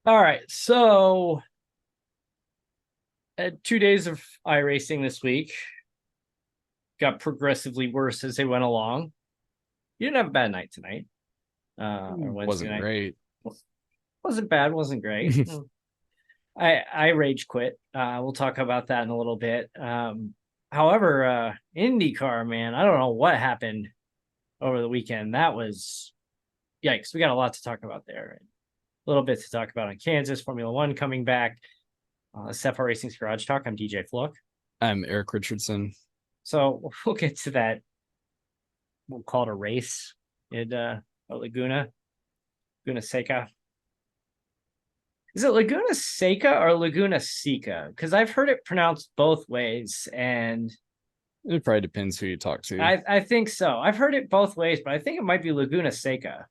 All right, so 2 days of iRacing this week got progressively worse as they went along. You didn't have a bad night tonight, or Wednesday Wasn't night. great. Wasn't bad, wasn't great. I rage quit. We'll talk about that in a little bit. However, IndyCar, man, I don't know what happened over the weekend. That was yikes. We got a lot to talk about there. A little bit to talk about on Kansas, Formula One coming back. Sepha Racing's Garage Talk. I'm DJ Fluck. I'm Eric Richardson. So we'll get to that. We'll call it a race at Laguna Seca. Is it Laguna Seca or Laguna Seca? Because I've heard it pronounced both ways, and It probably depends who you talk to. I think so. I've heard it both ways, but I think it might be Laguna Seca.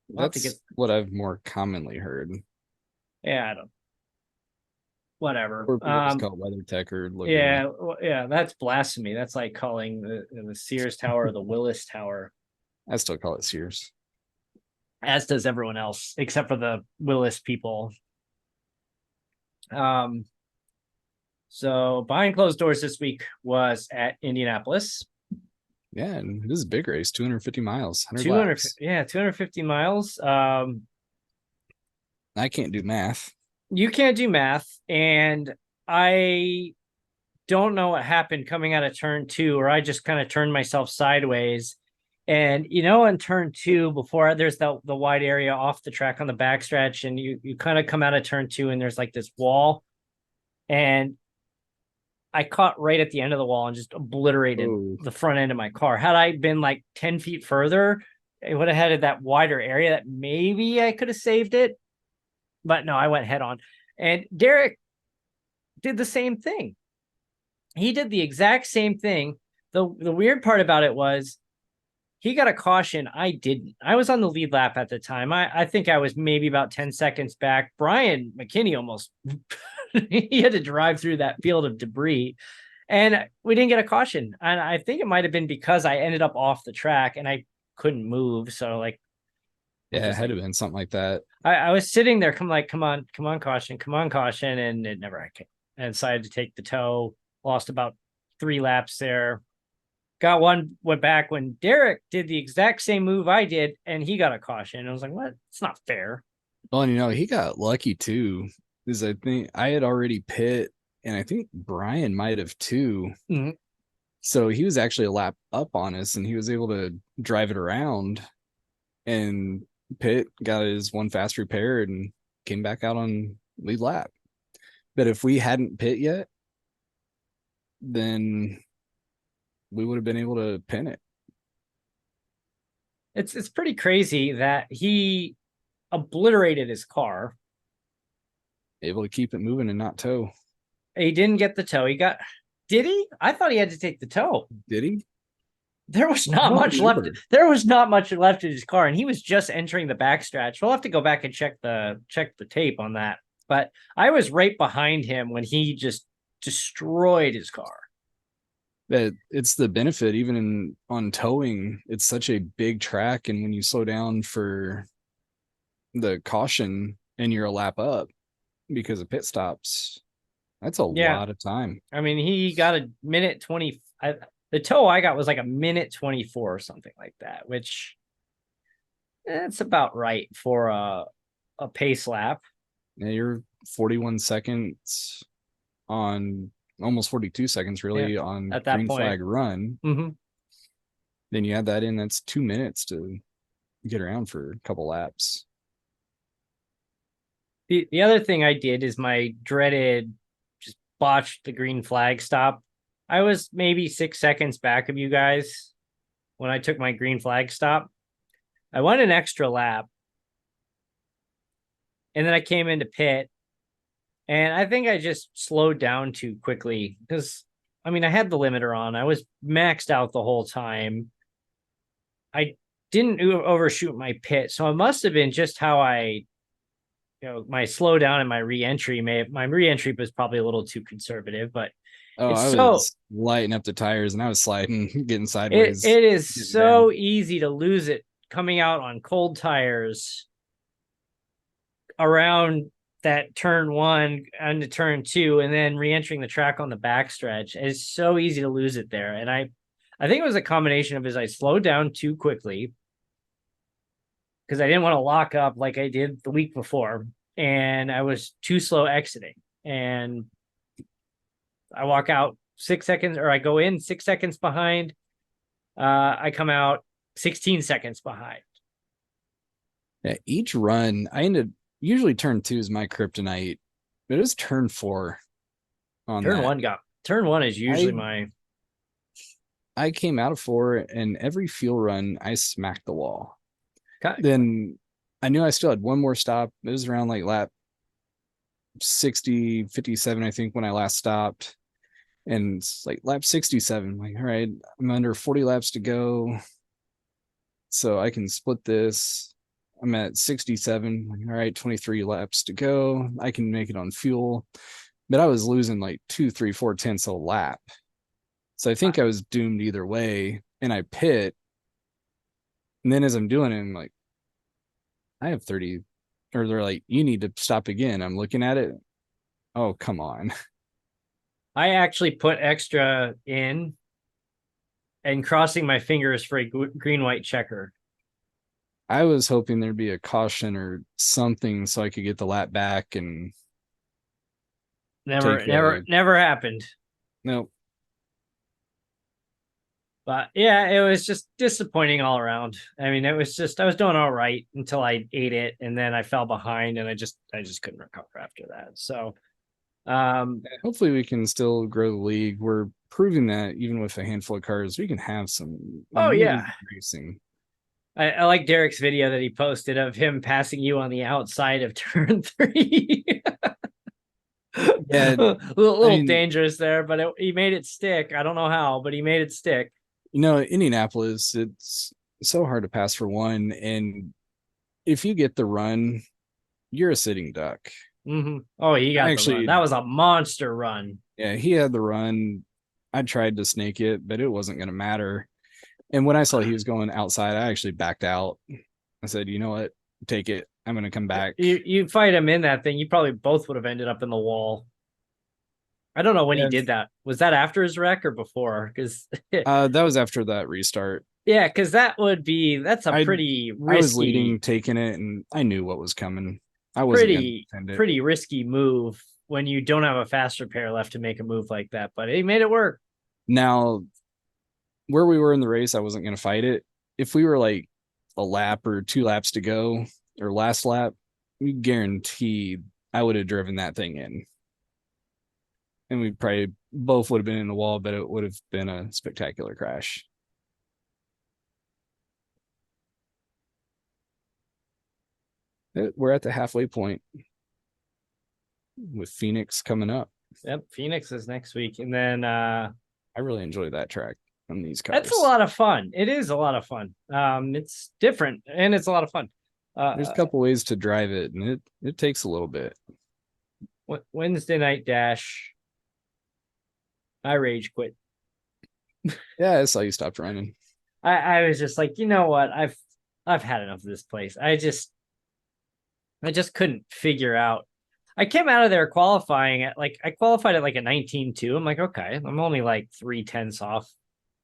That's what I've more commonly heard. Yeah, I don't. Whatever. Or people just call it WeatherTech or Laguna. Yeah. That's blasphemy. That's like calling the Sears Tower the Willis Tower. I still call it Sears. As does everyone else, except for the Willis people. So behind closed doors this week was at Indianapolis. Yeah, and this is a big race, 250 miles, 200 laps. Yeah, 250 miles. I can't do math. You can't do math, and I don't know what happened coming out of turn two, or I just kind of turned myself sideways. And in turn two, before there's the wide area off the track on the backstretch, and you kind of come out of turn two, and there's like this wall, and I caught right at the end of the wall and just obliterated the front end of my car. Had I been like 10 feet further, it would have had that wider area that maybe I could have saved it. But no, I went head on. And Derek did the same thing. He did the exact same thing. The weird part about it was he got a caution. I didn't. I was on the lead lap at the time. I think I was maybe about 10 seconds back. Brian McKinney almost he had to drive through that field of debris, and we didn't get a caution. And I think it might have been because I ended up off the track and I couldn't move. So like, yeah, it had to have been something like that. I was sitting there, come on, caution, and it never came. And decided to take the tow. Lost about 3 laps there. Got one, went back when Derek did the exact same move I did, and he got a caution. I was like, what? It's not fair. Well, and he got lucky too. Because I think I had already pit, and I think Brian might have too. Mm-hmm. So he was actually a lap up on us, and he was able to drive it around and pit, got his one fast repaired, and came back out on lead lap. But if we hadn't pit yet, then we would have been able to pin it. It's pretty crazy that he obliterated his car. Able to keep it moving and not tow. He didn't get the tow. Did he? I thought he had to take the tow. Did he? There was not much left. There was not much left in his car, and he was just entering the backstretch. We'll have to go back and check the tape on that. But I was right behind him when he just destroyed his car. But it's the benefit, even on towing, it's such a big track, and when you slow down for the caution and you're a lap up because of pit stops, that's a lot of time. I mean, he got a minute 20. The tow I got was like a minute 24 or something like that, which that's about right for a pace lap. Yeah, you're 41 seconds on almost 42 seconds really on at that green point. Flag run. Mm-hmm. Then you add that in, that's 2 minutes to get around for a couple laps. The other thing I did is my dreaded just botched the green flag stop. I was maybe 6 seconds back of you guys when I took my green flag stop. I went an extra lap, and then I came into pit, and I think I just slowed down too quickly because, I mean, I had the limiter on. I was maxed out the whole time. I didn't overshoot my pit, so it must have been just how my slowdown and my re-entry. My re-entry was probably a little too conservative, but I was lighting up the tires and I was sliding, getting sideways. It is so easy to lose it coming out on cold tires. around that turn 1 onto turn 2 and then re-entering the track on the backstretch. It's so easy to lose it there. And I think it was a combination of I slowed down too quickly because I didn't want to lock up like I did the week before, and I was too slow exiting. And I walk out 6 seconds, or I go in 6 seconds behind. I come out 16 seconds behind. Yeah, each run, usually turn 2 is my kryptonite, but it was turn 4 on turn that. Turn 1 is usually I came out of 4, and every fuel run, I smacked the wall. Okay. Then I knew I still had one more stop. It was around like lap 60, 57, I think, when I last stopped. And it's like lap 67. Like, all right, I'm under 40 laps to go. So I can split this. I'm at 67. Like, all right, 23 laps to go. I can make it on fuel. But I was losing like 2, 3, 4 tenths a lap. So I think I was doomed either way. And I pit. And then as I'm doing it, I'm like, I have 30. Or they're like, you need to stop again. I'm looking at it. Oh, come on. I actually put extra in and crossing my fingers for a green-white checker. I was hoping there'd be a caution or something so I could get the lap back, and never happened. Nope. But yeah, it was just disappointing all around. I mean, it was just I was doing all right until I ate it, and then I fell behind, and I just couldn't recover after that. So hopefully we can still grow the league. We're proving that even with a handful of cars, we can have some racing. I like Derek's video that he posted of him passing you on the outside of turn 3. Yeah, a little dangerous there, but he made it stick. I don't know how, but he made it stick. Indianapolis, it's so hard to pass for one, and if you get the run, you're a sitting duck. Mm-hmm. Oh, he got the run. That was a monster run. Yeah, he had the run. I tried to snake it, but it wasn't going to matter. And when I saw he was going outside, I actually backed out. I said, you know what? Take it. I'm going to come back. You fight him in that thing, you probably both would have ended up in the wall. I don't know when he did that. Was that after his wreck or before? Because that was after that restart. Yeah, because that's a pretty risky. I was leading, taking it, and I knew what was coming. I was pretty risky move when you don't have a faster pair left to make a move like that. But he made it work. Now, where we were in the race, I wasn't going to fight it. If we were like a lap or 2 laps to go, or last lap, we guaranteed I would have driven that thing in. And we probably both would have been in the wall, but it would have been a spectacular crash. We're at the halfway point with Phoenix coming up. Yep, Phoenix is next week. And then I really enjoy that track on these cars. That's a lot of fun. It is a lot of fun. It's different and it's a lot of fun. There's a couple ways to drive it, and it takes a little bit. Wednesday night dash. I rage quit. Yeah, I saw you stopped running. I was just like, you know what? I've had enough of this place. I just couldn't figure out. I came out of there qualifying at I qualified at like a 19.2. I'm like, okay, I'm only like 3/10 off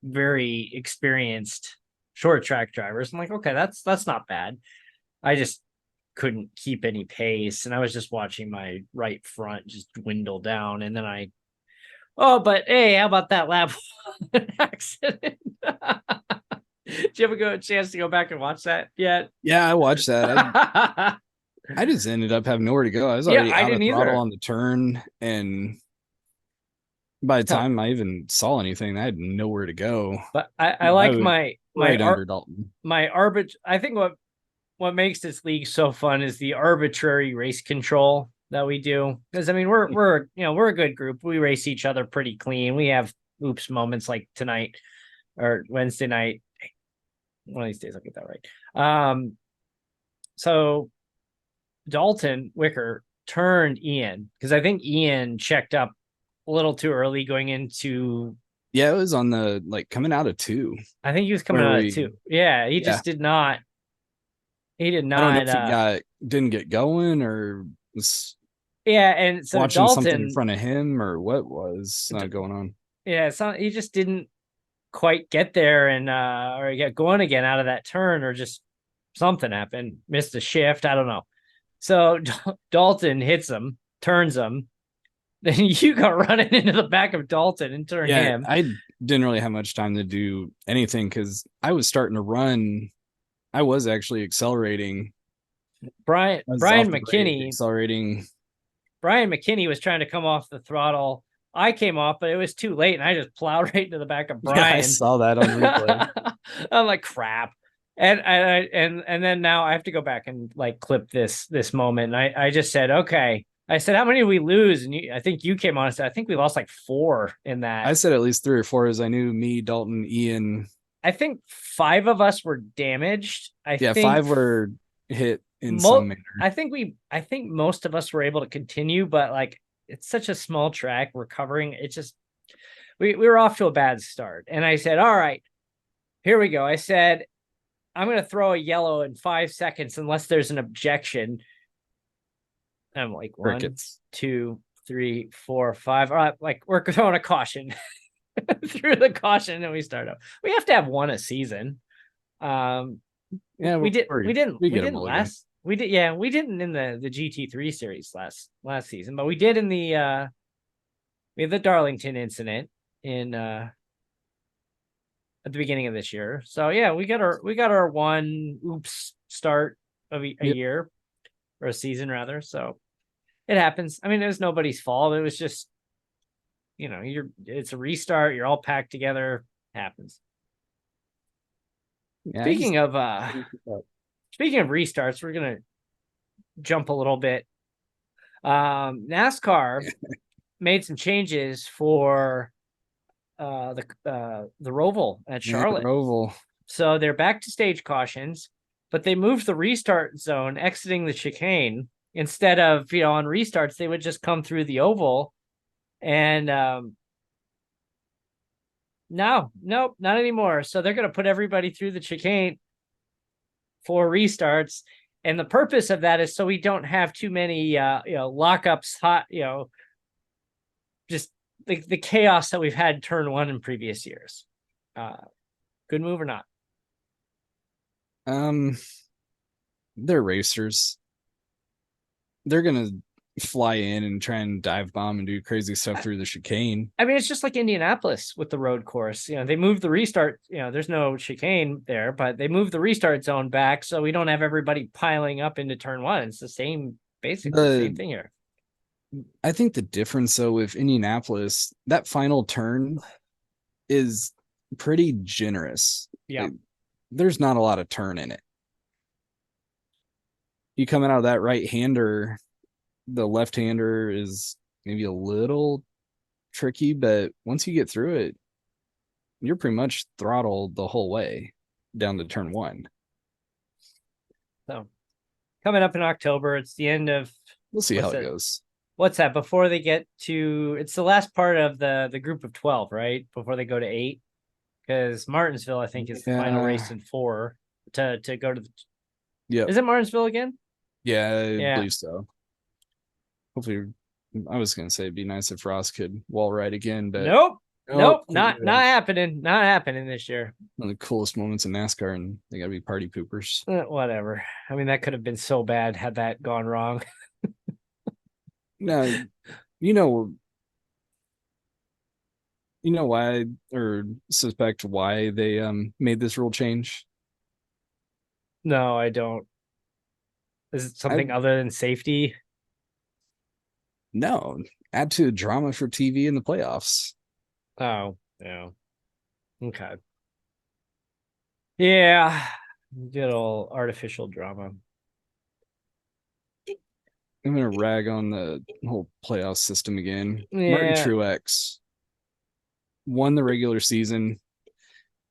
very experienced short track drivers. I'm like, okay, that's not bad. I just couldn't keep any pace, and I was just watching my right front just dwindle down. And then but hey, how about that lap accident? Did you ever get a chance to go back and watch that yet? Yeah, I watched that. I just ended up having nowhere to go. I was already out of throttle on the turn, and by the time I even saw anything, I had nowhere to go. But I like my under Dalton. I think what makes this league so fun is the arbitrary race control that we do. Because I mean, we're a good group. We race each other pretty clean. We have oops moments like tonight or Wednesday night. One of these days I'll get that right. So Dalton Wicker turned Ian because I think Ian checked up a little too early going into. Yeah, it was on the coming out of 2. I think he was coming out of 2. Yeah, he just did not. He did not. I don't know if he got didn't get going, or was Yeah, and so watching something in Dalton, front of him, or what was going on? yeah, so he just didn't quite get there and or get going again out of that turn, or just something happened, missed a shift, I don't know. So Dalton hits him, turns him, then you go running into the back of Dalton and turn Yeah, him. I didn't really have much time to do anything because I was starting to run. I was actually accelerating. Brian I was Brian off the brake, McKinney accelerating. Brian McKinney was trying to come off the throttle. I came off, but it was too late, and I just plowed right into the back of Yeah, I Brian. saw that on replay. I'm like, crap. And then now I have to go back and like clip this moment. And I just said, okay. I said, how many did we lose? And I think you came on and said, I think we lost like 4 in that. I said at least 3 or 4, as I knew me, Dalton, Ian. I think 5 of us were damaged. I think 5 were hit in some manner. I think most of us were able to continue, but like it's such a small track, recovering. It just we were off to a bad start. And I said, all right, here we go. I said, I'm gonna throw a yellow in 5 seconds unless there's an objection. I'm like, Crickets. 1, 2, 3, 4, 5. All right, like we're throwing a caution. Through the caution, and we start up. We have to have one a season. Yeah, we didn't last. We didn't in the GT3 series last season, but we did in the we had the Darlington incident in at the beginning of this year. So yeah, we got our one oops start of a year, or a season rather. So it happens. I mean, it was nobody's fault. It was just, it's a restart. You're all packed together. It happens. Yeah, Speaking of restarts, we're gonna jump a little bit. NASCAR made some changes for the Roval at Charlotte. Roval. So they're back to stage cautions, but they moved the restart zone exiting the chicane. Instead of, on restarts, they would just come through the oval. And nope, not anymore. So they're going to put everybody through the chicane for restarts. And the purpose of that is so we don't have too many, lockups, just the chaos that we've had in turn 1 in previous years. Good move or not? They're racers. They're going to fly in and try and dive bomb and do crazy stuff through the chicane. I mean, it's just like Indianapolis with the road course. They moved the restart, there's no chicane there, but they moved the restart zone back so we don't have everybody piling up into turn 1. It's the same, basically the same thing here. I think the difference though with Indianapolis, that final turn is pretty generous. Yeah. There's not a lot of turn in it. You coming out of that right-hander, the left-hander is maybe a little tricky, but once you get through it, you're pretty much throttled the whole way down to turn 1. So coming up in October, it's the end of, we'll see how it goes. What's that? Before they get to, it's the last part of the group of 12, right? Before they go to 8, because Martinsville, I think, is the final race in 4 to go to the. Yeah. Is it Martinsville again? Yeah, I believe so. Hopefully, I was going to say it'd be nice if Ross could wall ride again, but nope, not happening. Not happening this year. One of the coolest moments in NASCAR, and they got to be party poopers. Whatever. I mean, that could have been so bad had that gone wrong. No, you know why, or suspect why they made this rule change? No, I don't. Is it something other than safety? No, add to the drama for TV in the playoffs. Oh, yeah. Okay. Yeah, good old artificial drama. I'm gonna rag on the whole playoff system again. Yeah. Martin Truex won the regular season,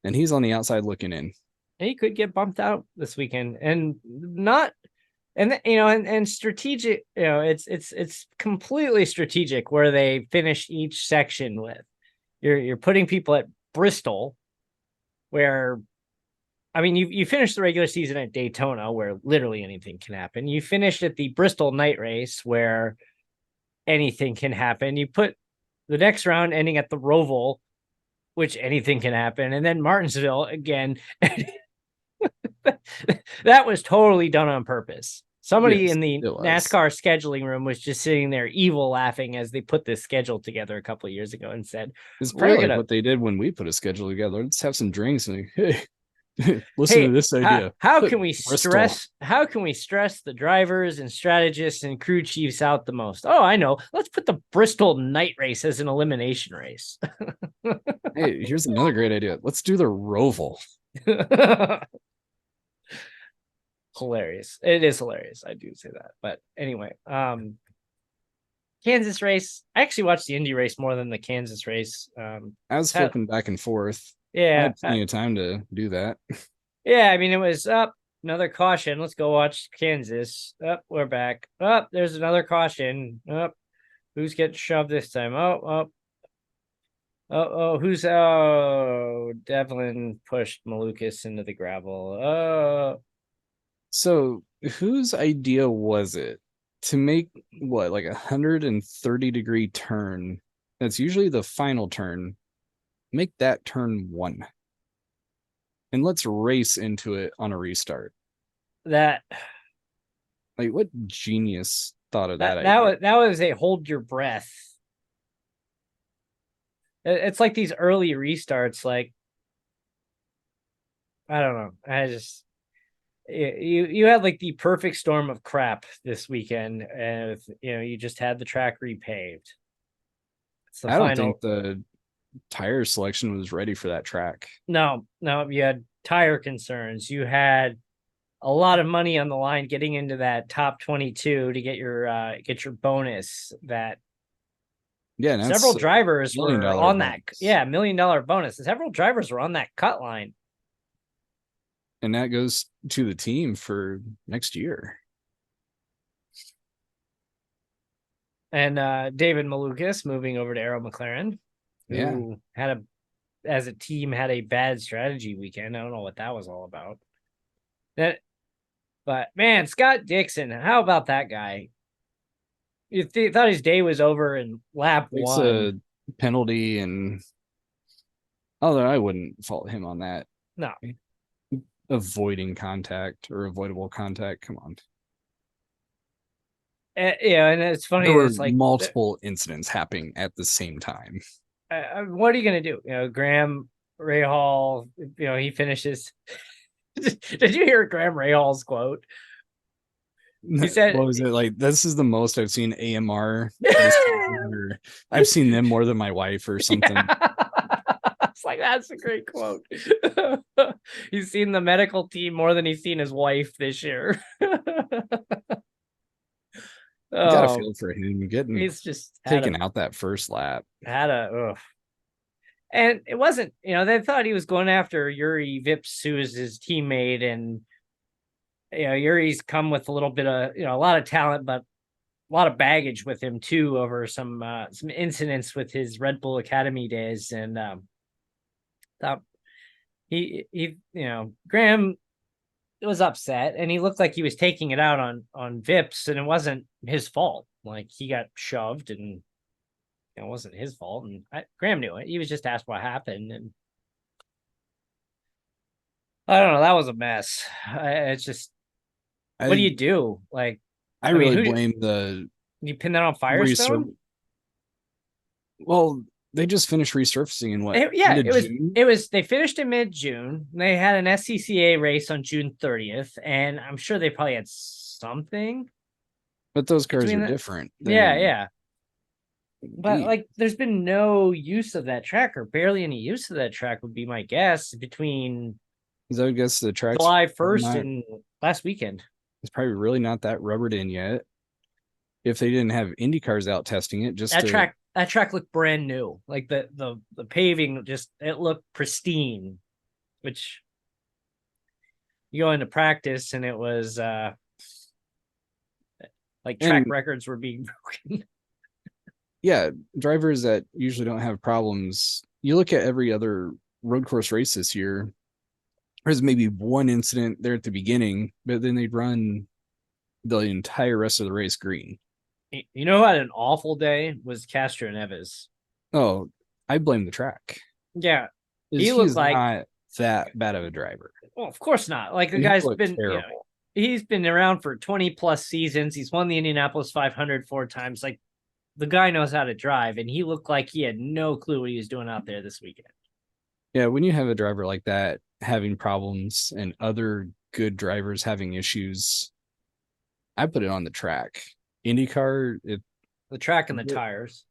and he's on the outside looking in. He could get bumped out this weekend, and not, and strategic. It's completely strategic where they finish each section with. You're putting people at Bristol, where I mean, you finished the regular season at Daytona, where literally anything can happen. You finished at the Bristol night race, where anything can happen. You put the next round ending at the Roval, which anything can happen, and then Martinsville again. That was totally done on purpose. Somebody Yes, in the it was. NASCAR scheduling room was just sitting there evil laughing as they put this schedule together a couple of years ago and said, It's we're probably like gonna what they did when we put a schedule together. Let's have some drinks and hey, listen to hey, this idea. how Put can we Bristol. stress the drivers and strategists and crew chiefs out the most? Oh, I know. Let's put the Bristol night race as an elimination race. Hey, here's another great idea. Let's do the Roval. Hilarious. It is hilarious. I do say that. But anyway, Kansas race. I actually watched the Indy race more than the Kansas race. I was flipping back and forth. I Yeah. had plenty of time to do that. Yeah, I mean, it was up. Another caution. Let's go watch Kansas. Up, we're back. Up, there's another caution. Up, who's getting shoved this time? Who's Devlin pushed Malukas into the gravel. So whose idea was it to make what, like 130-degree turn? That's usually the final turn. Make that turn 1. And let's race into it on a restart. That Like, what genius thought of that that idea? that was a hold your breath. It's like these early restarts. Like, I don't know. I just you had like the perfect storm of crap this weekend, and you just had the track repaved. It's the I don't think final. the tire selection was ready for that track. No, you had tire concerns. You had a lot of money on the line getting into that top 22 to get your bonus. That Yeah, and several that's drivers $1 were million on that. bonus. Yeah, $1 million bonus. Several drivers were on that cut line. And that goes to the team for next year. And David Malukas moving over to Arrow McLaren, who Yeah. as a team had a bad strategy weekend. I don't know what that was all about. But man, Scott Dixon, how about that guy? You thought his day was over in lap Takes one. a penalty, and although I wouldn't fault him on that. No, Avoiding contact or avoidable contact. Come on. yeah, and it's funny. There were It's like multiple incidents happening at the same time. what are you gonna do? Graham Rahal. He finishes. Did you hear Graham Rahal's quote? He said, What was it like? This is the most I've seen AMR. Or I've seen them more than my wife or something. Yeah. It's like, that's a great quote. He's seen the medical team more than he's seen his wife this year. You gotta feel for him getting He's just taken out that first lap. And it wasn't, they thought he was going after Yuri Vips, who is his teammate, and Yuri's come with a little bit of, a lot of talent, but a lot of baggage with him too over some incidents with his Red Bull Academy days, and thought he Graham was upset, and he looked like he was taking it out on Vips, and it wasn't his fault. Like, he got shoved, and it wasn't his fault, and Graham knew it. He was just asked what happened, and I don't know. That was a mess. It's just, what do you do? Like, I really blame the. You pin that on Firestone? Well, they just finished resurfacing in what? It was. They finished in mid-June. They had an SCCA race on June 30th, and I'm sure they probably had something. But those cars are different. Yeah. But like, there's been no use of that track, or barely any use of that track, would be my guess, between I would guess the track July 1st and last weekend. It's probably really not that rubbered in yet. If they didn't have IndyCars out testing it, that track looked brand new. Like the paving, it looked pristine. Which, you go into practice and it was like track records were being broken. Yeah, drivers that usually don't have problems. You look at every other road course race this year, There's maybe one incident there at the beginning, but then they'd run the entire rest of the race green. You know who had an awful day was Castro Neves. Oh, I blame the track. Yeah, Is he he looked is like, not that bad of a driver. well, of course not. Like the And he guy's looked been, terrible. he's been around for 20 plus seasons. He's won the Indianapolis 500 4 times. Like the guy knows how to drive, and he looked like he had no clue what he was doing out there this weekend. Yeah, when you have a driver like that having problems and other good drivers having issues, I put it on the track. IndyCar, The track and the tires.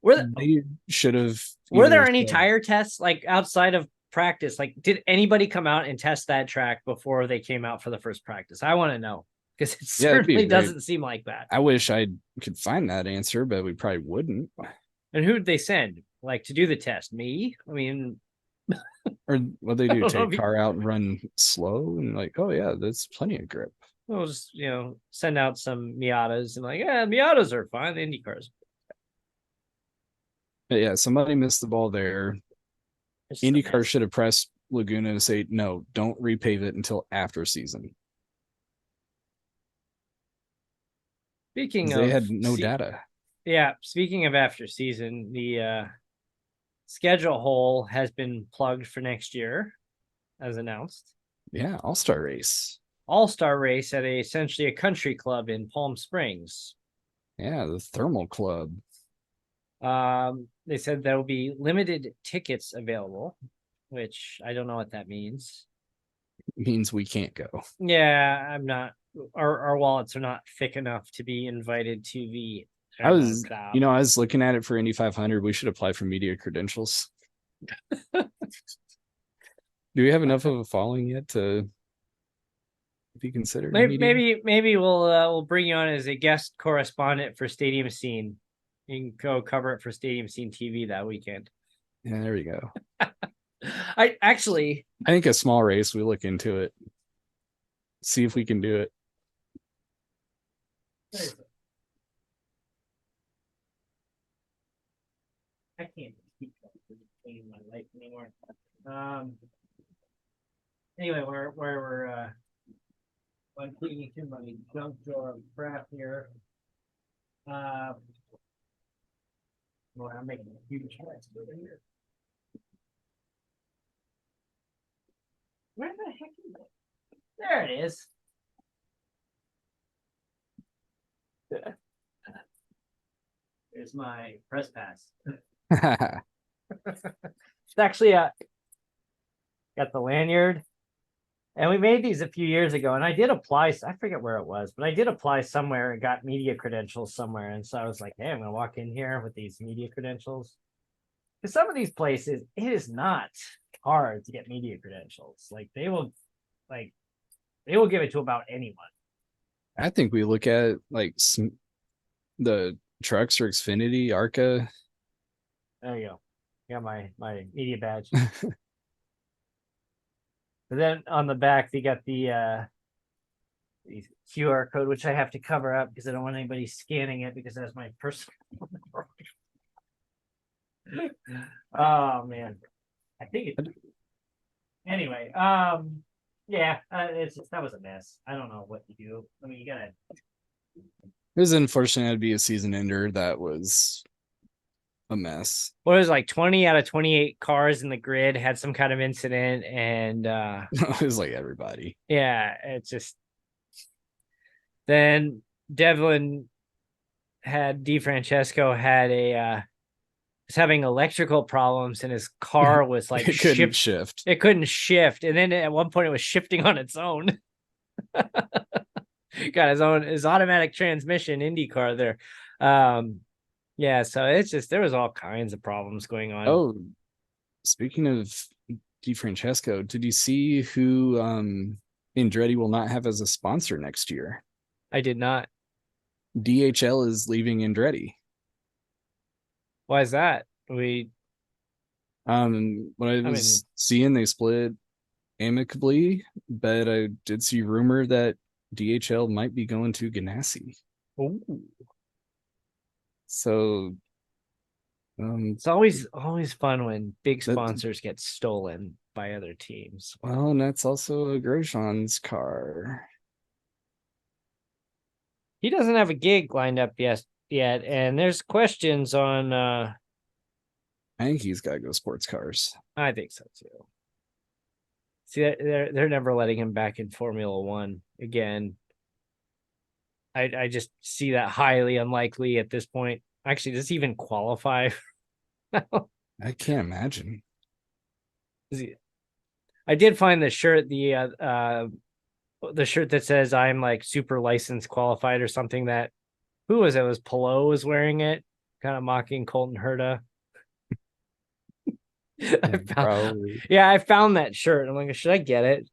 Were they should have there either any said, tire tests like outside of practice? Like, did anybody come out and test that track before they came out for the first practice? I want to know because it yeah, it'd be certainly great. doesn't seem like that. I wish I could find that answer, but we probably wouldn't. And who did they send like to do the test? Me? I mean, Or what they do, don't know take car out and run slow and like, oh yeah, that's plenty of grip. we'll just send out some Miatas and like, yeah, Miatas are fine. The Indy cars. But yeah, somebody missed the ball there. IndyCar should have pressed Laguna to say, no, don't repave it until after season. Speaking They of had no data. Yeah, speaking of after season, the schedule hole has been plugged for next year, as announced. Yeah, all-star race. All-star race at essentially a country club in Palm Springs. Yeah, the Thermal Club. They said there will be limited tickets available, which I don't know what that means. Means we can't go. Yeah, I'm not. Our wallets are not thick enough to be invited to the. I was looking at it for Indy 500. We should apply for media credentials. Do we have enough of a following yet to be considered? Maybe we'll bring you on as a guest correspondent for Stadium Scene. You can go cover it for Stadium Scene TV that weekend. Yeah, there we go. I think a small race, we look into it, see if we can do it. I can't keep in my life anymore. Anyway, where we're I'm cleaning to my junk drawer of crap here. Well, I'm making a huge mess over here. Where the heck is it? There it is. There's my press pass. It's actually got the lanyard. And we made these a few years ago, and I did apply. I forget where it was, but I did apply somewhere and got media credentials somewhere. And so I was like, hey, I'm going to walk in here with these media credentials. Because some of these places, it is not hard to get media credentials. Like they will give it to about anyone. I think we look at like the trucks or Xfinity, ARCA. There you go. Got my media badge. But then on the back, they got the QR code, which I have to cover up because I don't want anybody scanning it because that's my personal. Oh man, I think it. Anyway, yeah, that was a mess. I don't know what to do. I mean, you gotta. It was unfortunate to be a season ender. That was a mess. What was like 20 out of 28 cars in the grid had some kind of incident, and it was like everybody. Yeah, it's just. Then Devlin DeFrancesco had was having electrical problems, and his car was like it couldn't shift. It couldn't shift, and then at one point it was shifting on its own. Got his automatic transmission IndyCar there. Yeah, so it's just there was all kinds of problems going on. Oh, speaking of DeFrancesco, did you see who Andretti will not have as a sponsor next year? I did not. DHL is leaving Andretti. Why is that? When I was seeing, they split amicably, but I did see rumor that DHL might be going to Ganassi. Ooh. So it's always fun when big sponsors get stolen by other teams. Well, and that's also Grosjean's car. He doesn't have a gig lined up yet, and there's questions on. I think he's got to go sports cars. I think so too. See, they're never letting him back in Formula One again. I just see that highly unlikely at this point. Actually, does he even qualify? I can't imagine. I did find the shirt, the shirt that says I'm like super licensed qualified or something. That who was it? Was Pelot was wearing it, kind of mocking Colton Herta. I found that shirt. I'm like, should I get it?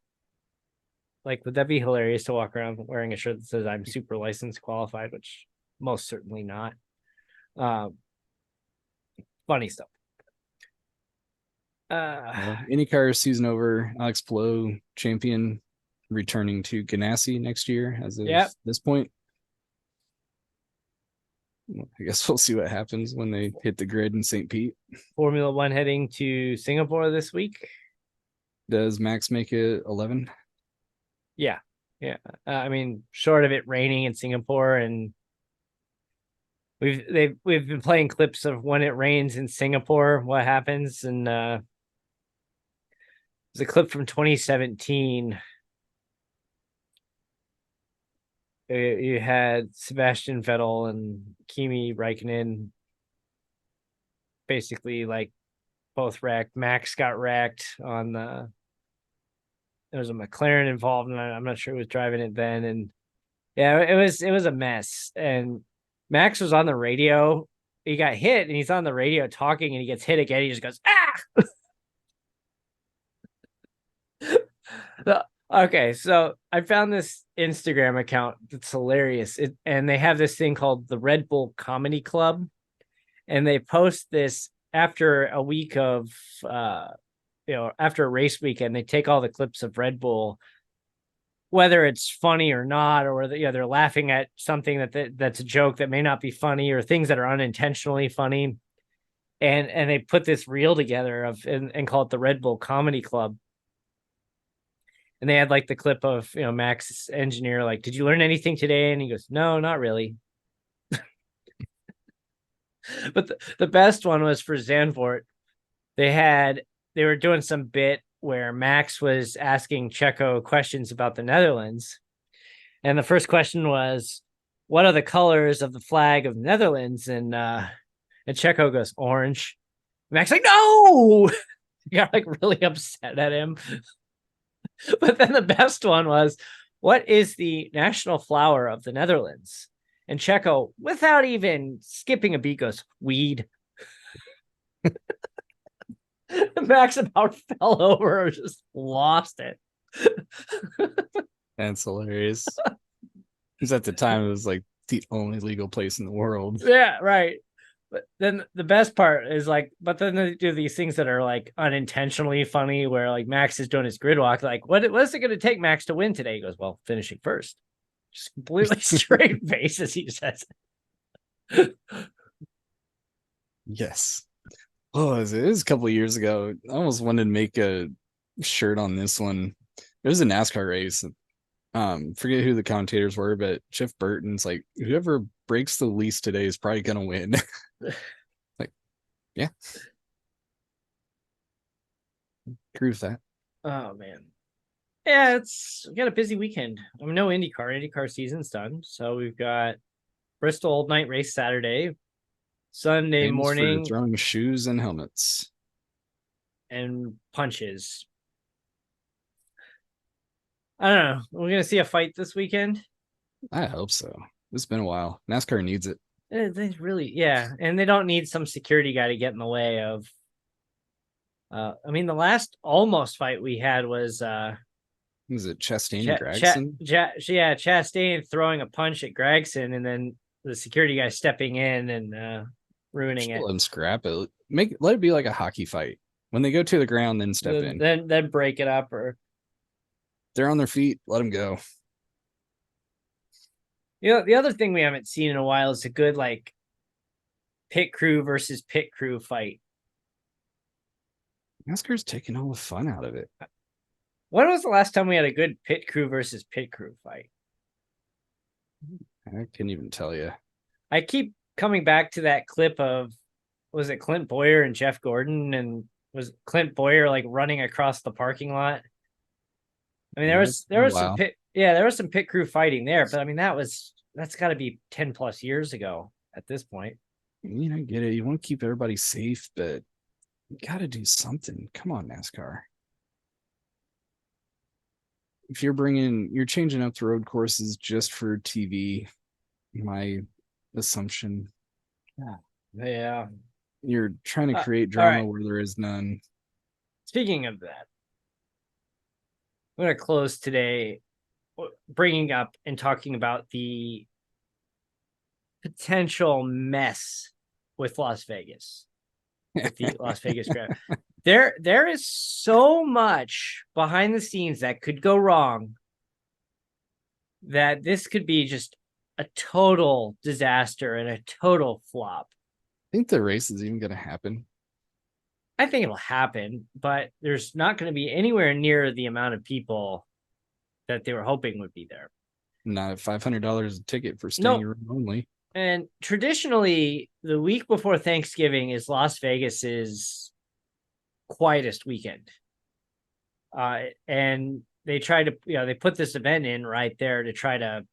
Like, would that be hilarious to walk around wearing a shirt that says I'm super licensed qualified, which most certainly not. Funny stuff. IndyCar season over. Alex Palou, champion, returning to Ganassi next year as of this point. I guess we'll see what happens when they hit the grid in St. Pete. Formula One heading to Singapore this week. Does Max make it 11? Yeah. I mean, short of it raining in Singapore, and we've been playing clips of when it rains in Singapore, what happens, and there's a clip from 2017. You had Sebastian Vettel and Kimi Räikkönen basically like both wrecked. Max got wrecked on the. There was a McLaren involved, and I'm not sure who was driving it then. And yeah, it was a mess. And Max was on the radio. He got hit, and he's on the radio talking, and he gets hit again. He just goes, ah! Okay, so I found this Instagram account that's hilarious. And they have this thing called the Red Bull Comedy Club. And they post this after a week of after a race weekend, they take all the clips of Red Bull, whether it's funny or not, or they're laughing at something that's a joke that may not be funny, or things that are unintentionally funny, and they put this reel together and call it the Red Bull Comedy Club. And they had like the clip of Max's engineer, like, did you learn anything today? And he goes, no, not really. But the best one was for Zandvoort. They were doing some bit where Max was asking Checo questions about the Netherlands. And the first question was, what are the colors of the flag of the Netherlands? And Checo goes, orange. Max like, no! He got like really upset at him. But then the best one was, what is the national flower of the Netherlands? And Checo, without even skipping a beat, goes, weed. Max about fell over or just lost it. That's hilarious. Because at the time, it was like the only legal place in the world. Yeah, right. But then the best part is like, but then they do these things that are like unintentionally funny, where like Max is doing his grid walk. Like, what is it going to take Max to win today? He goes, well, finishing first. Just completely straight face as he says it. Yes. Oh, it was a couple of years ago. I almost wanted to make a shirt on this one. It was a NASCAR race. Forget who the commentators were, but Jeff Burton's like, whoever breaks the least today is probably gonna win. Like, yeah, agree with that. Oh man, yeah, we got a busy weekend. I mean, no IndyCar season's done, so we've got Bristol night race Saturday, Sunday Famous morning, for throwing shoes and helmets and punches. I don't know. We're gonna see a fight this weekend. I hope so. It's been a while. NASCAR needs it. They really, yeah, and they don't need some security guy to get in the way of. I mean, the last almost fight we had was it Chastain and Gregson? Chastain throwing a punch at Gregson, and then the security guy stepping in and ruining it. Let them scrap it. Let it be like a hockey fight. When they go to the ground, then step in. Then break it up, or they're on their feet. Let them go. The other thing we haven't seen in a while is a good like pit crew versus pit crew fight. NASCAR's taking all the fun out of it. When was the last time we had a good pit crew versus pit crew fight? I couldn't even tell you. I keep coming back to that clip of, was it Clint Boyer and Jeff Gordon? And was Clint Boyer like running across the parking lot? I mean, there was some pit, there was some pit crew fighting there, but I mean, that's got to be 10 plus years ago at this point. I mean, I get it. You want to keep everybody safe, but you got to do something. Come on, NASCAR. If you're changing up the road courses just for TV, my assumption. Yeah. You're trying to create drama where there is none. Speaking of that, I'm going to close today bringing up and talking about the potential mess with Las Vegas, with the Las Vegas Grand. There is so much behind the scenes that could go wrong that this could be just a total disaster and a total flop. I think the race is even going to happen. I think it'll happen, but there's not going to be anywhere near the amount of people that they were hoping would be there. Not at $500 a ticket for standing room only. And traditionally, the week before Thanksgiving is Las Vegas's quietest weekend. And they try to, they put this event in right there to try to,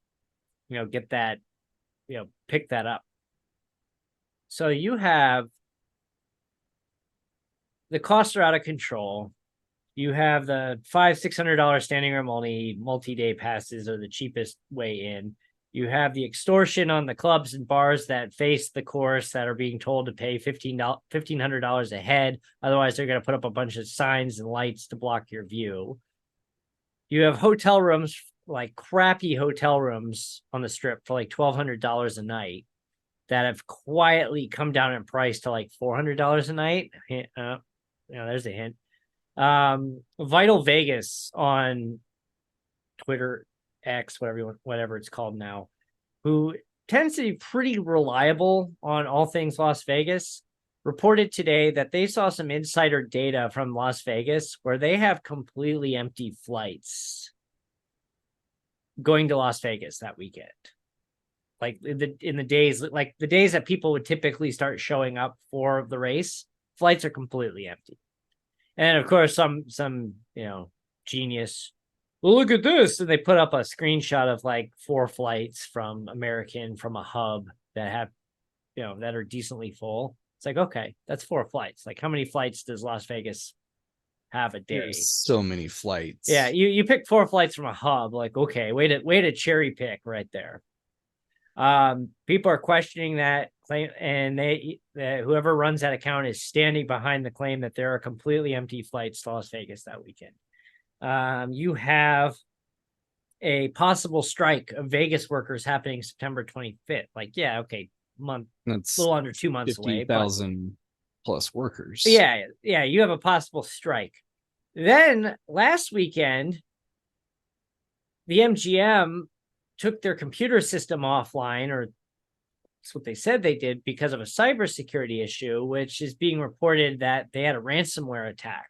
get that, pick that up. So you have the costs are out of control. You have the $500-$600 standing room only multi-day passes are the cheapest way in. You have the extortion on the clubs and bars that face the course that are being told to pay $1,500 a head. Otherwise, they're going to put up a bunch of signs and lights to block your view. You have hotel rooms, like crappy hotel rooms on the strip for like $1,200 a night that have quietly come down in price to like $400 a night. There's a hint. Vital Vegas on Twitter, X, whatever it's called now, who tends to be pretty reliable on all things Las Vegas, reported today that they saw some insider data from Las Vegas where they have completely empty flights going to Las Vegas that weekend. Like in the days that people would typically start showing up for the race, flights are completely empty. And of course, some genius, well, look at this. And they put up a screenshot of like 4 flights from American from a hub that have, that are decently full. It's like, okay, that's 4 flights. Like, how many flights does Las Vegas have a day? There's so many flights. Yeah, you pick 4 flights from a hub. Like, okay, way to cherry pick right there. People are questioning that claim, and whoever runs that account is standing behind the claim that there are completely empty flights to Las Vegas that weekend. You have a possible strike of Vegas workers happening September 25th. Like, yeah, okay, that's a little under 2 months away. 50,000 plus workers. Yeah, you have a possible strike. Then last weekend, the MGM took their computer system offline, or that's what they said they did, because of a cybersecurity issue, which is being reported that they had a ransomware attack.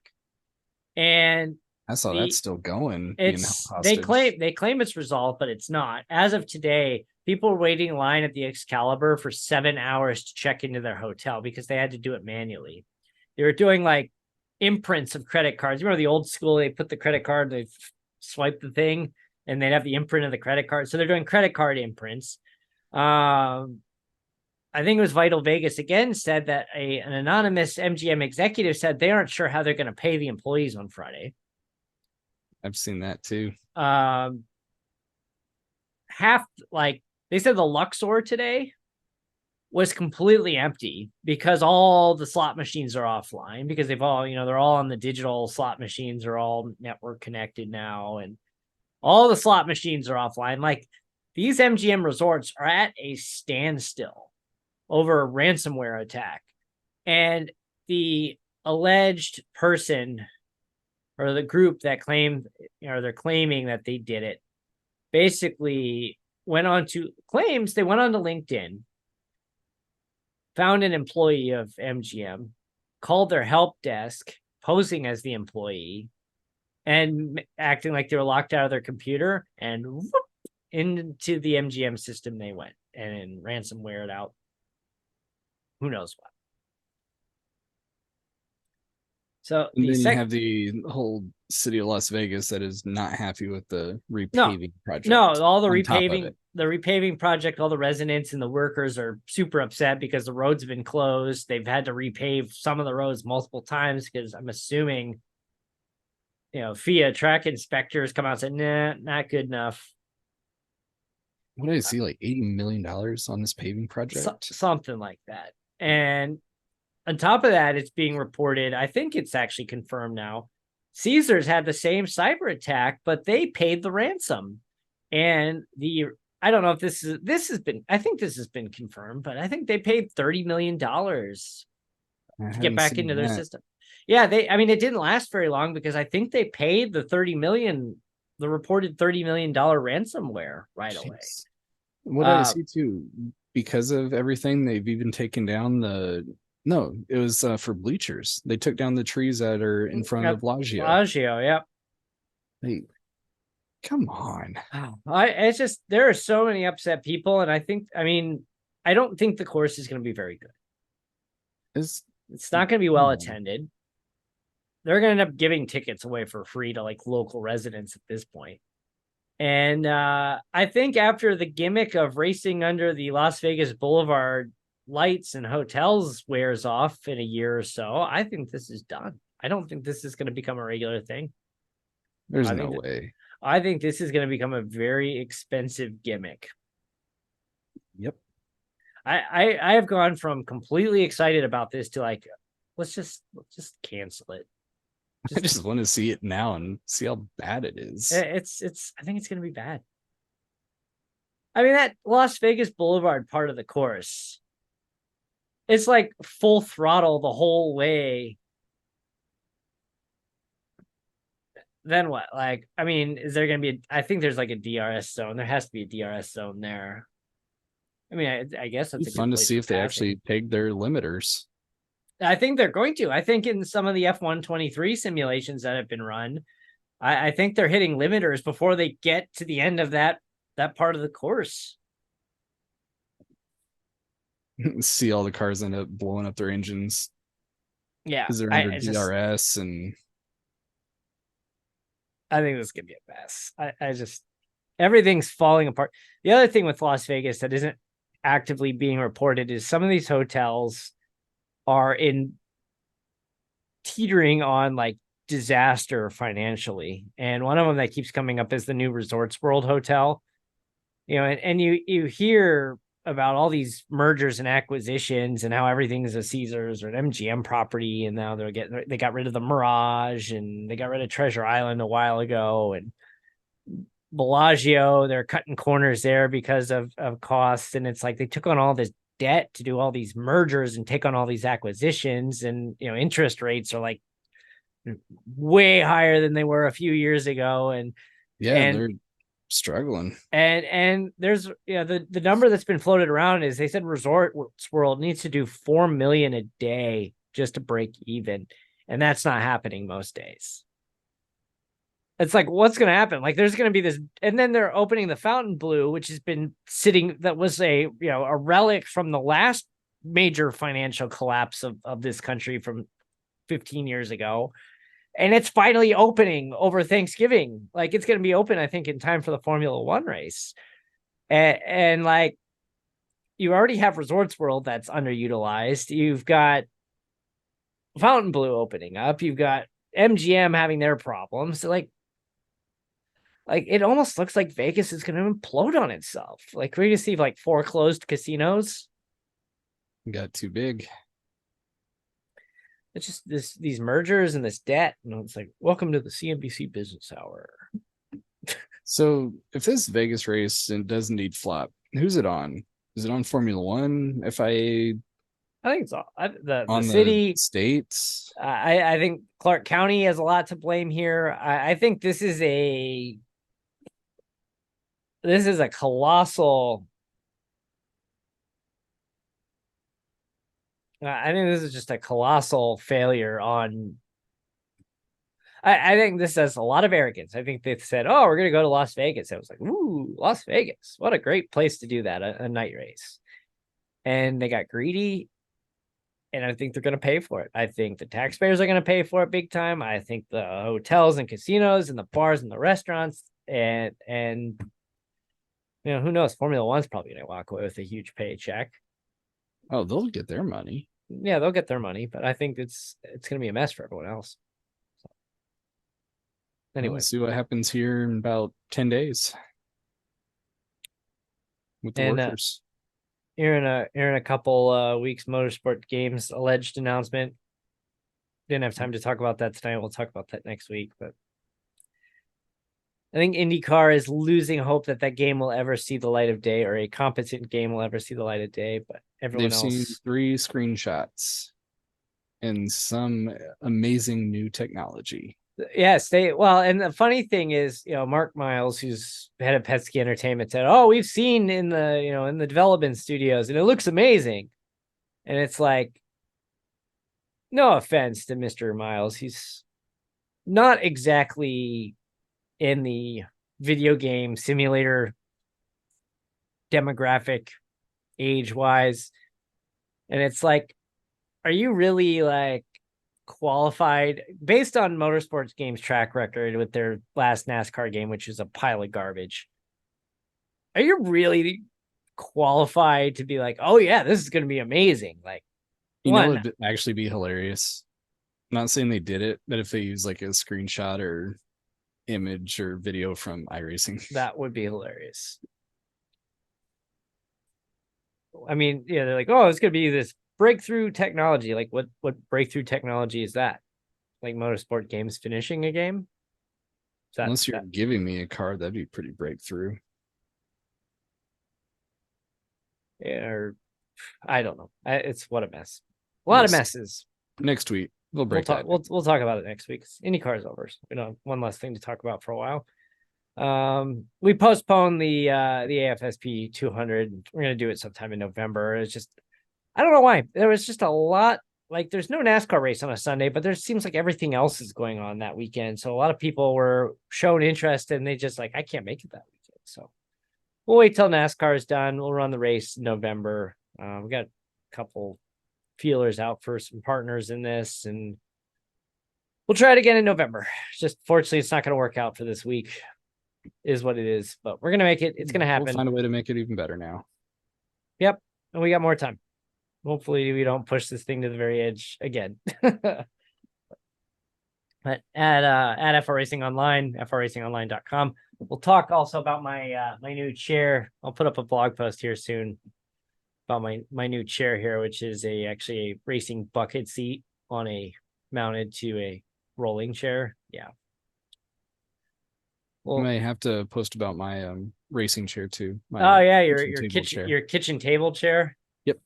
And I saw that's still going. They claim it's resolved, but it's not. As of today, people were waiting in line at the Excalibur for 7 hours to check into their hotel because they had to do it manually. They were doing like imprints of credit cards. You remember the old school, they put the credit card, they swipe the thing, and they'd have the imprint of the credit card. So they're doing credit card imprints. I think it was Vital Vegas again said that an anonymous MGM executive said they aren't sure how they're going to pay the employees on Friday. I've seen that too. They said the Luxor today was completely empty because all the slot machines are offline because they've all, they're all on the digital slot machines are all network connected now. And all the slot machines are offline. Like, these MGM resorts are at a standstill over a ransomware attack. And the alleged person or the group that claimed, they're claiming that they did it, basically went on to LinkedIn, found an employee of MGM, called their help desk, posing as the employee and acting like they were locked out of their computer, and whoop, into the MGM system they went and ransomware it out. Who knows what? So And the then you have the whole city of Las Vegas that is not happy with the repaving project. No, all the on top of repaving, it. the repaving project, all the residents and the workers are super upset because the roads have been closed. They've had to repave some of the roads multiple times because I'm assuming, FIA track inspectors come out and say, nah, not good enough. What did I see? Like $80 million on this paving project? Something like that. And on top of that, it's being reported, I think it's actually confirmed now, Caesars had the same cyber attack, but they paid the ransom. And I don't know if this has been confirmed, but I think they paid $30 million to get back into their system. Yeah, it didn't last very long because I think they paid the reported $30 million ransomware right away. What I see too, because of everything, they've even taken down no, it was for bleachers. They took down the trees that are in front of Bellagio, yeah. Hey, come on. It's just, there are so many upset people, and I don't think the course is going to be very good. It's not going to be well attended. They're going to end up giving tickets away for free to like local residents at this point. And I think after the gimmick of racing under the Las Vegas Boulevard lights and hotels wears off in a year or so, I think this is done. I don't think this is going to become a regular thing. There's no way. I think this is going to become a very expensive gimmick. Yep. I have gone from completely excited about this to like, let's just cancel it. I just want to see it now and see how bad it is. I think it's going to be bad. That Las Vegas Boulevard part of the course, it's like full throttle the whole way. Then what? Is there going to be I think there's like a DRS zone. There has to be a DRS zone there. I guess that's fun to see if they actually peg their limiters. I think they're going to. I think in some of the F123 simulations that have been run, I think they're hitting limiters before they get to the end of that part of the course. See all the cars end up blowing up their engines. Yeah. Because they're under DRS and I think this is going to be a mess. Everything's falling apart. The other thing with Las Vegas that isn't actively being reported is some of these hotels are teetering on like disaster financially. And one of them that keeps coming up is the new Resorts World Hotel. And you hear about all these mergers and acquisitions and how everything is a Caesars or an MGM property. And now they got rid of the Mirage and they got rid of Treasure Island a while ago, and Bellagio, they're cutting corners there because of costs. And it's like they took on all this debt to do all these mergers and take on all these acquisitions, and interest rates are like way higher than they were a few years ago, and they're struggling. And there's the number that's been floated around is they said Resorts World needs to do $4 million a day just to break even, and that's not happening most days. It's like, what's going to happen? Like, there's going to be this, and then they're opening the Fontainebleau, which has been sitting, that was a relic from the last major financial collapse of this country from 15 years ago. And it's finally opening over Thanksgiving. Like, it's going to be open, I think, in time for the Formula One race. And like, you already have Resorts World that's underutilized. You've got Fontainebleau opening up. You've got MGM having their problems. So like it almost looks like Vegas is going to implode on itself. Like, we're going to see like 4 closed casinos. Got too big. It's just these mergers and this debt. It's like, welcome to the CNBC Business Hour. So if this Vegas race does indeed flop, who's it on? Is it on Formula One, FIA? I think it's all the city, the states. I think Clark County has a lot to blame here. I think this is a colossal. I think this is just a colossal failure on I think this has a lot of arrogance. I think they said, "Oh, we're gonna go to Las Vegas." I was like, "Ooh, Las Vegas! What a great place to do that, a night race." And they got greedy, and I think they're gonna pay for it. I think the taxpayers are gonna pay for it big time. I think the hotels and casinos and the bars and the restaurants and who knows? Formula One's probably gonna walk away with a huge paycheck. Oh, they'll get their money. Yeah, they'll get their money, but I think it's gonna be a mess for everyone else. Anyway, We'll see what happens here in about 10 days with the and workers. Here in a couple weeks, Motorsport Games alleged announcement. Didn't have time to talk about that tonight. We'll talk about that next week, but I think IndyCar is losing hope that that game will ever see the light of day, or a competent game will ever see the light of day. But everyone They've else seen 3 screenshots and some amazing new technology. Yes, and the funny thing is, Mark Miles, who's head of Penske Entertainment, said, "Oh, we've seen in the development studios, and it looks amazing." And it's like, no offense to Mr. Miles, he's not exactly in the video game simulator demographic age-wise. And it's like, are you really like qualified based on Motorsports Games track record with their last NASCAR game, which is a pile of garbage? Are you really qualified to be like, oh yeah, this is going to be amazing? Like, It'd actually be hilarious. I'm not saying they did it, but if they use like a screenshot or image or video from iRacing, that would be hilarious. I mean, yeah, they're like, oh, it's going to be this breakthrough technology. Like, what breakthrough technology is that? Like Motorsport Games finishing a game? Unless you're giving me a card, that'd be pretty breakthrough. Yeah, or I don't know. It's what a mess. A lot of messes. Next week we'll break that. We'll talk about it next week. IndyCar is over. So we don't have one less thing to talk about for a while. We postponed the AFSP 200. We're gonna do it sometime in November. It's just, I don't know why. There was just a lot. Like, there's no NASCAR race on a Sunday, but there seems like everything else is going on that weekend. So a lot of people were showing interest, and they just like, I can't make it that weekend. So we'll wait till NASCAR is done. We'll run the race in November. We got a couple feelers out for some partners in this, and we'll try it again in November. Just fortunately, it's not going to work out for this week. Is what it is, but we're gonna make it. It's gonna happen. We'll find a way to make it even better now. Yep, and we got more time. Hopefully, we don't push this thing to the very edge again. But at FR Racing Online, frracingonline.com. We'll talk also about my new chair. I'll put up a blog post here soon about my new chair here, which is actually a racing bucket seat mounted to a rolling chair. Yeah. Well, I may have to post about my racing chair too. Your kitchen table chair. Yep.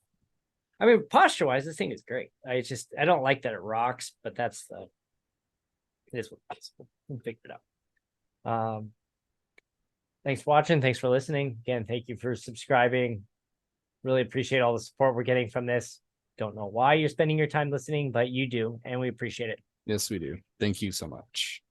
I mean, posture wise, this thing is great. I don't like that it rocks, but that's we'll figure it out. Thanks for watching. Thanks for listening. Again, thank you for subscribing. Really appreciate all the support we're getting from this. Don't know why you're spending your time listening, but you do, and we appreciate it. Yes, we do. Thank you so much.